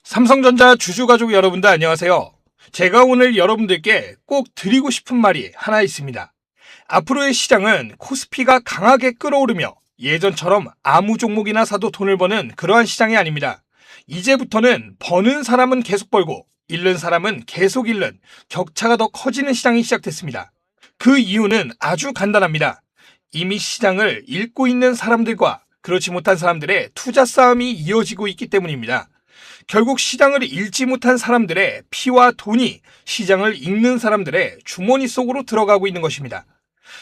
삼성전자 주주가족 여러분들 안녕하세요. 제가 오늘 여러분들께 꼭 드리고 싶은 말이 하나 있습니다. 앞으로의 시장은 코스피가 강하게 끌어오르며 예전처럼 아무 종목이나 사도 돈을 버는 그러한 시장이 아닙니다. 이제부터는 버는 사람은 계속 벌고 잃는 사람은 계속 잃는 격차가 더 커지는 시장이 시작됐습니다. 그 이유는 아주 간단합니다. 이미 시장을 읽고 있는 사람들과 그렇지 못한 사람들의 투자 싸움이 이어지고 있기 때문입니다. 결국 시장을 읽지 못한 사람들의 피와 돈이 시장을 읽는 사람들의 주머니 속으로 들어가고 있는 것입니다.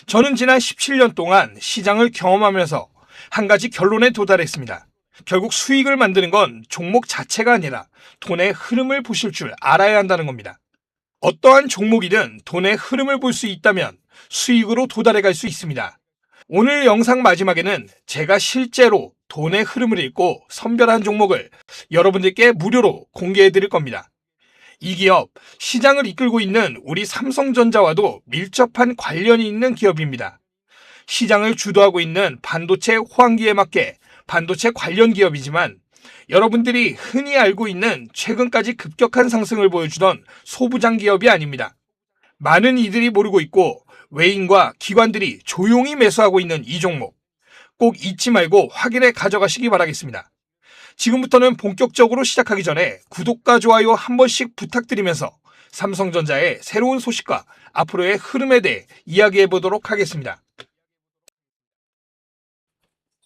저는 지난 17년 동안 시장을 경험하면서 한 가지 결론에 도달했습니다. 결국 수익을 만드는 건 종목 자체가 아니라 돈의 흐름을 보실 줄 알아야 한다는 겁니다. 어떠한 종목이든 돈의 흐름을 볼 수 있다면 수익으로 도달해 갈 수 있습니다. 오늘 영상 마지막에는 제가 실제로 돈의 흐름을 읽고 선별한 종목을 여러분들께 무료로 공개해 드릴 겁니다. 이 기업, 시장을 이끌고 있는 우리 삼성전자와도 밀접한 관련이 있는 기업입니다. 시장을 주도하고 있는 반도체 호황기에 맞게 반도체 관련 기업이지만 여러분들이 흔히 알고 있는 최근까지 급격한 상승을 보여주던 소부장 기업이 아닙니다. 많은 이들이 모르고 있고 외인과 기관들이 조용히 매수하고 있는 이 종목, 꼭 잊지 말고 확인해 가져가시기 바라겠습니다. 지금부터는 본격적으로 시작하기 전에 구독과 좋아요 한 번씩 부탁드리면서 삼성전자의 새로운 소식과 앞으로의 흐름에 대해 이야기해 보도록 하겠습니다.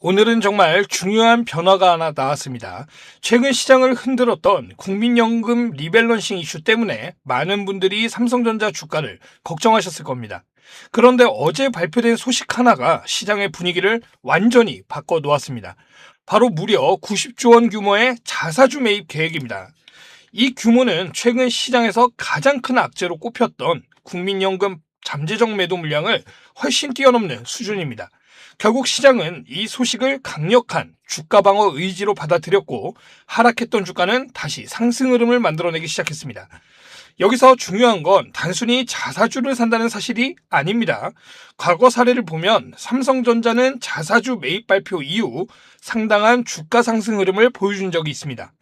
오늘은 정말 중요한 변화가 하나 나왔습니다. 최근 시장을 흔들었던 국민연금 리밸런싱 이슈 때문에 많은 분들이 삼성전자 주가를 걱정하셨을 겁니다. 그런데 어제 발표된 소식 하나가 시장의 분위기를 완전히 바꿔놓았습니다. 바로 무려 90조 원 규모의 자사주 매입 계획입니다. 이 규모는 최근 시장에서 가장 큰 악재로 꼽혔던 국민연금 잠재적 매도 물량을 훨씬 뛰어넘는 수준입니다. 결국 시장은 이 소식을 강력한 주가 방어 의지로 받아들였고 하락했던 주가는 다시 상승 흐름을 만들어내기 시작했습니다. 여기서 중요한 건 단순히 자사주를 산다는 사실이 아닙니다. 과거 사례를 보면 삼성전자는 자사주 매입 발표 이후 상당한 주가 상승 흐름을 보여준 적이 있습니다.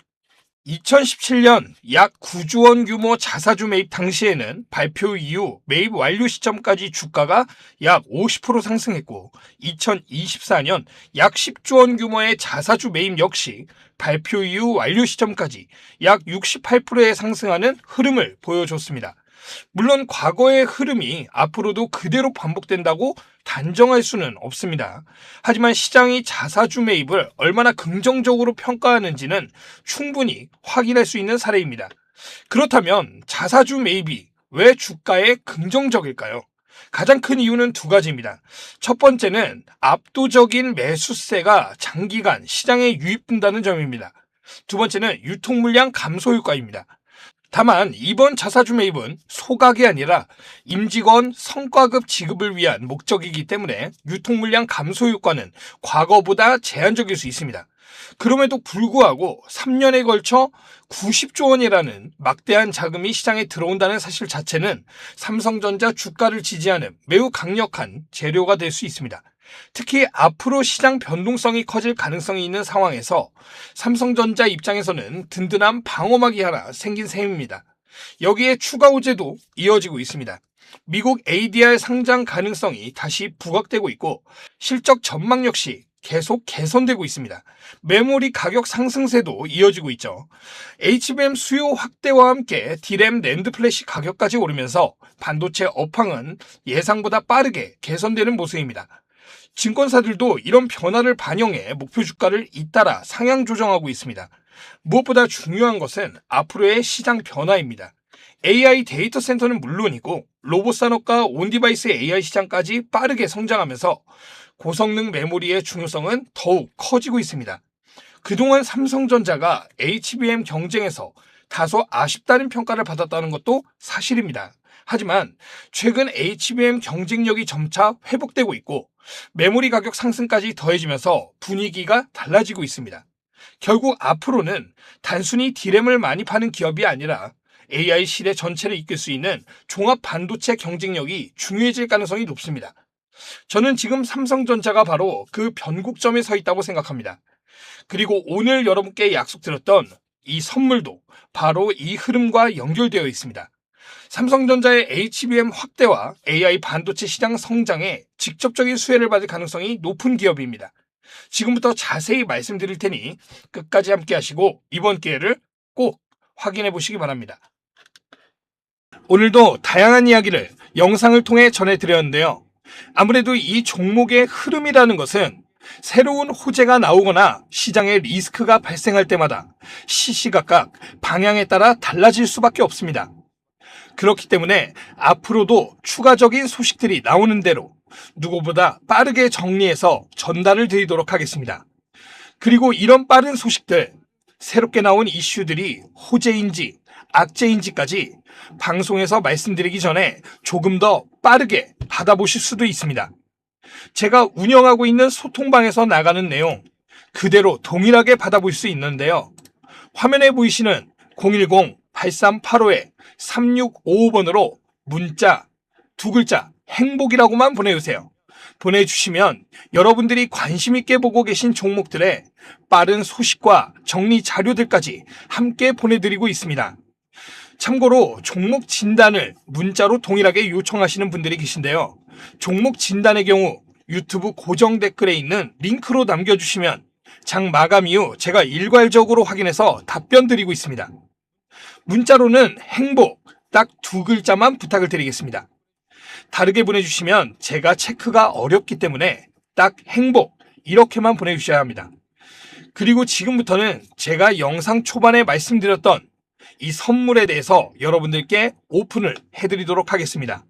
2017년 약 9조 원 규모 자사주 매입 당시에는 발표 이후 매입 완료 시점까지 주가가 약 50% 상승했고 2024년 약 10조 원 규모의 자사주 매입 역시 발표 이후 완료 시점까지 약 68%의 상승하는 흐름을 보여줬습니다. 물론 과거의 흐름이 앞으로도 그대로 반복된다고 단정할 수는 없습니다. 하지만 시장이 자사주 매입을 얼마나 긍정적으로 평가하는지는 충분히 확인할 수 있는 사례입니다. 그렇다면 자사주 매입이 왜 주가에 긍정적일까요? 가장 큰 이유는 두 가지입니다. 첫 번째는 압도적인 매수세가 장기간 시장에 유입된다는 점입니다. 두 번째는 유통 물량 감소 효과입니다. 다만 이번 자사주 매입은 소각이 아니라 임직원 성과급 지급을 위한 목적이기 때문에 유통 물량 감소 효과는 과거보다 제한적일 수 있습니다. 그럼에도 불구하고 3년에 걸쳐 90조 원이라는 막대한 자금이 시장에 들어온다는 사실 자체는 삼성전자 주가를 지지하는 매우 강력한 재료가 될 수 있습니다. 특히 앞으로 시장 변동성이 커질 가능성이 있는 상황에서 삼성전자 입장에서는 든든한 방어막이 하나 생긴 셈입니다. 여기에 추가 호재도 이어지고 있습니다. 미국 ADR 상장 가능성이 다시 부각되고 있고 실적 전망 역시 계속 개선되고 있습니다. 메모리 가격 상승세도 이어지고 있죠. HBM 수요 확대와 함께 D램 낸드 플래시 가격까지 오르면서 반도체 업황은 예상보다 빠르게 개선되는 모습입니다. 증권사들도 이런 변화를 반영해 목표 주가를 잇따라 상향 조정하고 있습니다. 무엇보다 중요한 것은 앞으로의 시장 변화입니다. AI 데이터 센터는 물론이고 로봇 산업과 온디바이스 AI 시장까지 빠르게 성장하면서 고성능 메모리의 중요성은 더욱 커지고 있습니다. 그동안 삼성전자가 HBM 경쟁에서 다소 아쉽다는 평가를 받았다는 것도 사실입니다. 하지만 최근 HBM 경쟁력이 점차 회복되고 있고 메모리 가격 상승까지 더해지면서 분위기가 달라지고 있습니다. 결국 앞으로는 단순히 D램을 많이 파는 기업이 아니라 AI 시대 전체를 이끌 수 있는 종합 반도체 경쟁력이 중요해질 가능성이 높습니다. 저는 지금 삼성전자가 바로 그 변곡점에 서 있다고 생각합니다. 그리고 오늘 여러분께 약속드렸던 이 선물도 바로 이 흐름과 연결되어 있습니다. 삼성전자의 HBM 확대와 AI 반도체 시장 성장에 직접적인 수혜를 받을 가능성이 높은 기업입니다. 지금부터 자세히 말씀드릴 테니 끝까지 함께 하시고 이번 기회를 꼭 확인해 보시기 바랍니다. 오늘도 다양한 이야기를 영상을 통해 전해드렸는데요. 아무래도 이 종목의 흐름이라는 것은 새로운 호재가 나오거나 시장에 리스크가 발생할 때마다 시시각각 방향에 따라 달라질 수밖에 없습니다. 그렇기 때문에 앞으로도 추가적인 소식들이 나오는 대로 누구보다 빠르게 정리해서 전달을 드리도록 하겠습니다. 그리고 이런 빠른 소식들, 새롭게 나온 이슈들이 호재인지 악재인지까지 방송에서 말씀드리기 전에 조금 더 빠르게 받아보실 수도 있습니다. 제가 운영하고 있는 소통방에서 나가는 내용 그대로 동일하게 받아볼 수 있는데요. 화면에 보이시는 010-8385-3655번으로 문자 두 글자 행복이라고만 보내주세요. 보내주시면 여러분들이 관심 있게 보고 계신 종목들의 빠른 소식과 정리 자료들까지 함께 보내드리고 있습니다. 참고로 종목 진단을 문자로 동일하게 요청하시는 분들이 계신데요. 종목 진단의 경우 유튜브 고정 댓글에 있는 링크로 남겨주시면 장 마감 이후 제가 일괄적으로 확인해서 답변 드리고 있습니다. 문자로는 행복 딱 두 글자만 부탁을 드리겠습니다. 다르게 보내주시면 제가 체크가 어렵기 때문에 딱 행복 이렇게만 보내주셔야 합니다. 그리고 지금부터는 제가 영상 초반에 말씀드렸던 이 선물에 대해서 여러분들께 오픈을 해드리도록 하겠습니다.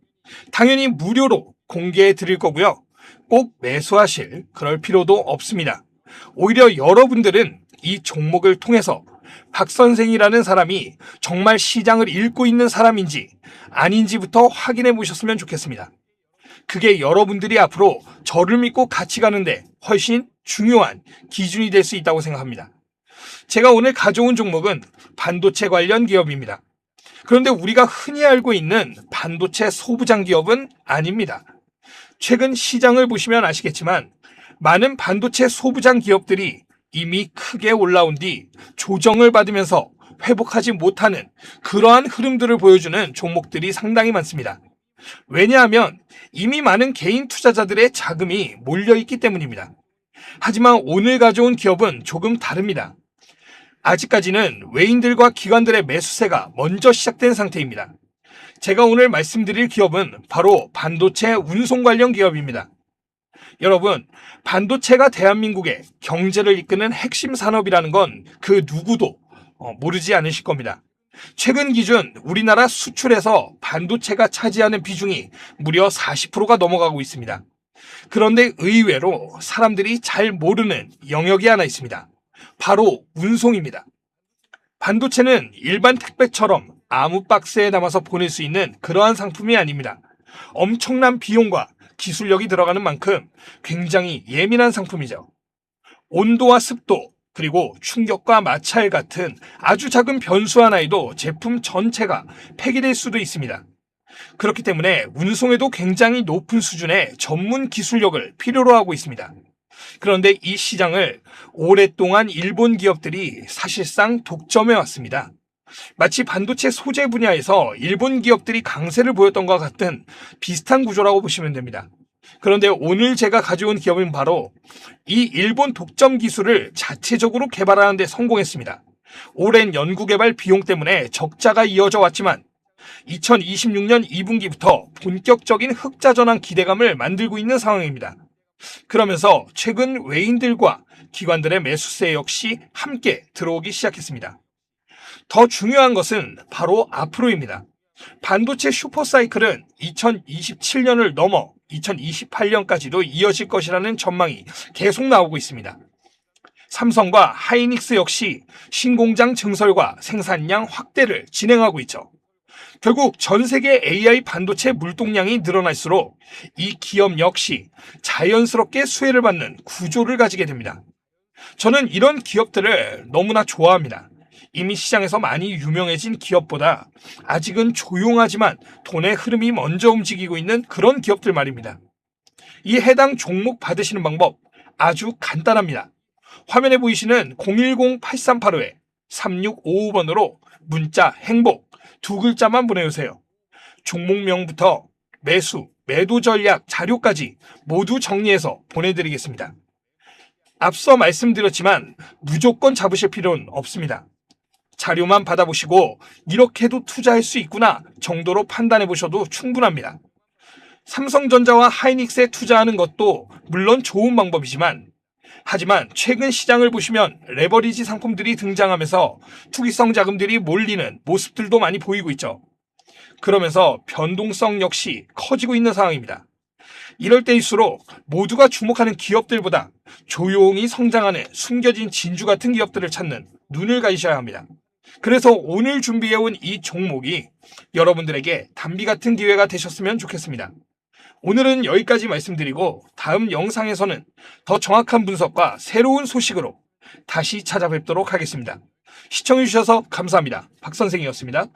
당연히 무료로 공개해 드릴 거고요. 꼭 매수하실 그럴 필요도 없습니다. 오히려 여러분들은 이 종목을 통해서 박 선생이라는 사람이 정말 시장을 읽고 있는 사람인지 아닌지부터 확인해 보셨으면 좋겠습니다. 그게 여러분들이 앞으로 저를 믿고 같이 가는데 훨씬 중요한 기준이 될 수 있다고 생각합니다. 제가 오늘 가져온 종목은 반도체 관련 기업입니다. 그런데 우리가 흔히 알고 있는 반도체 소부장 기업은 아닙니다. 최근 시장을 보시면 아시겠지만 많은 반도체 소부장 기업들이 이미 크게 올라온 뒤 조정을 받으면서 회복하지 못하는 그러한 흐름들을 보여주는 종목들이 상당히 많습니다. 왜냐하면 이미 많은 개인 투자자들의 자금이 몰려있기 때문입니다. 하지만 오늘 가져온 기업은 조금 다릅니다. 아직까지는 외인들과 기관들의 매수세가 먼저 시작된 상태입니다. 제가 오늘 말씀드릴 기업은 바로 반도체 운송 관련 기업입니다. 여러분, 반도체가 대한민국의 경제를 이끄는 핵심 산업이라는 건 그 누구도 모르지 않으실 겁니다. 최근 기준 우리나라 수출에서 반도체가 차지하는 비중이 무려 40%가 넘어가고 있습니다. 그런데 의외로 사람들이 잘 모르는 영역이 하나 있습니다. 바로 운송입니다. 반도체는 일반 택배처럼 아무 박스에 담아서 보낼 수 있는 그러한 상품이 아닙니다. 엄청난 비용과 기술력이 들어가는 만큼 굉장히 예민한 상품이죠. 온도와 습도, 그리고 충격과 마찰 같은 아주 작은 변수 하나에도 제품 전체가 폐기될 수도 있습니다. 그렇기 때문에 운송에도 굉장히 높은 수준의 전문 기술력을 필요로 하고 있습니다. 그런데 이 시장을 오랫동안 일본 기업들이 사실상 독점해 왔습니다. 마치 반도체 소재 분야에서 일본 기업들이 강세를 보였던 것과 같은 비슷한 구조라고 보시면 됩니다. 그런데 오늘 제가 가져온 기업은 바로 이 일본 독점 기술을 자체적으로 개발하는 데 성공했습니다. 오랜 연구개발 비용 때문에 적자가 이어져 왔지만 2026년 2분기부터 본격적인 흑자 전환 기대감을 만들고 있는 상황입니다. 그러면서 최근 외인들과 기관들의 매수세 역시 함께 들어오기 시작했습니다. 더 중요한 것은 바로 앞으로입니다. 반도체 슈퍼사이클은 2027년을 넘어 2028년까지도 이어질 것이라는 전망이 계속 나오고 있습니다. 삼성과 하이닉스 역시 신공장 증설과 생산량 확대를 진행하고 있죠. 결국 전 세계 AI 반도체 물동량이 늘어날수록 이 기업 역시 자연스럽게 수혜를 받는 구조를 가지게 됩니다. 저는 이런 기업들을 너무나 좋아합니다. 이미 시장에서 많이 유명해진 기업보다 아직은 조용하지만 돈의 흐름이 먼저 움직이고 있는 그런 기업들 말입니다. 이 해당 종목 받으시는 방법 아주 간단합니다. 화면에 보이시는 010-8385-3655번으로 문자 행복 두 글자만 보내주세요. 종목명부터 매수, 매도 전략, 자료까지 모두 정리해서 보내드리겠습니다. 앞서 말씀드렸지만 무조건 잡으실 필요는 없습니다. 자료만 받아보시고 이렇게도 투자할 수 있구나 정도로 판단해 보셔도 충분합니다. 삼성전자와 하이닉스에 투자하는 것도 물론 좋은 방법이지만 하지만 최근 시장을 보시면 레버리지 상품들이 등장하면서 투기성 자금들이 몰리는 모습들도 많이 보이고 있죠. 그러면서 변동성 역시 커지고 있는 상황입니다. 이럴 때일수록 모두가 주목하는 기업들보다 조용히 성장하는 숨겨진 진주 같은 기업들을 찾는 눈을 가지셔야 합니다. 그래서 오늘 준비해온 이 종목이 여러분들에게 단비 같은 기회가 되셨으면 좋겠습니다. 오늘은 여기까지 말씀드리고 다음 영상에서는 더 정확한 분석과 새로운 소식으로 다시 찾아뵙도록 하겠습니다. 시청해주셔서 감사합니다. 박 선생이었습니다.